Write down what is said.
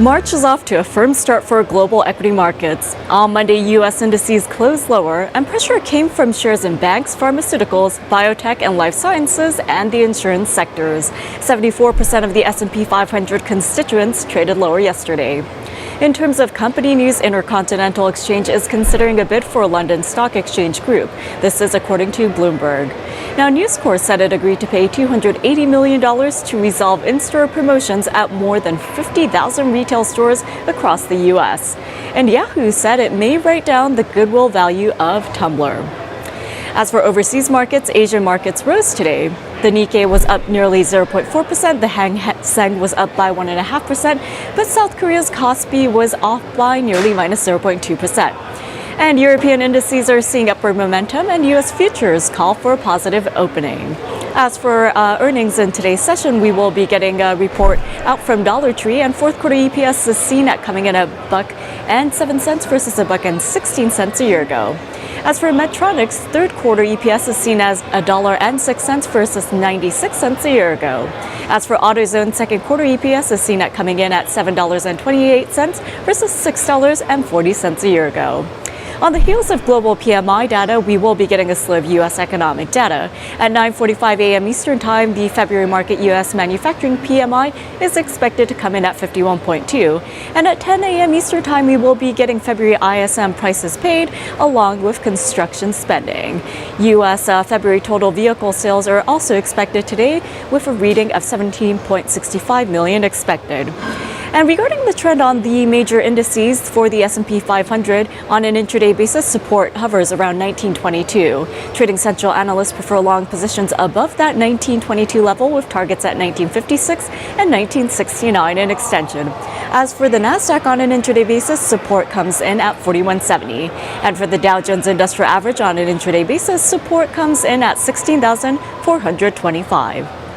March is off to a firm start for global equity markets. On Monday, U.S. indices closed lower, and pressure came from shares in banks, pharmaceuticals, biotech, and life sciences, and the insurance sectors. 74% of the S&P 500 constituents traded lower yesterday. In terms of company news, Intercontinental Exchange is considering a bid for London Stock Exchange Group. This is according to Bloomberg. Now, News Corp said it agreed to pay $280 million to resolve in-store promotions at more than 50,000 retail stores across the U.S. And Yahoo said it may write down the goodwill value of Tumblr. As for overseas markets, Asian markets rose today. The Nikkei was up nearly 0.4%, the Hang Seng was up by 1.5%, but South Korea's Kospi was off by nearly minus 0.2%. And European indices are seeing upward momentum, and U.S. futures call for a positive opening. As for earnings in today's session, we will be getting a report out from Dollar Tree, and fourth quarter EPS is seen at coming in at $1.07 versus $1.16 a year ago. As for Medtronic's, third quarter EPS is seen as $1.06 versus 96 cents a year ago. As for AutoZone, second quarter EPS is seen at coming in at $7.28 versus $6.40 a year ago. On the heels of global PMI data, we will be getting a slew of U.S. economic data. At 9:45 a.m. Eastern Time, the February market U.S. manufacturing PMI is expected to come in at 51.2. And at 10 a.m. Eastern Time, we will be getting February ISM prices paid, along with construction spending. U.S. February total vehicle sales are also expected today, with a reading of 17.65 million expected. And regarding the trend on the major indices for the S&P 500, on an intraday basis, support hovers around 1922. Trading Central analysts prefer long positions above that 1922 level, with targets at 1956 and 1969 in extension. As for the Nasdaq, on an intraday basis, support comes in at 4170. And for the Dow Jones Industrial Average on an intraday basis, support comes in at 16,425.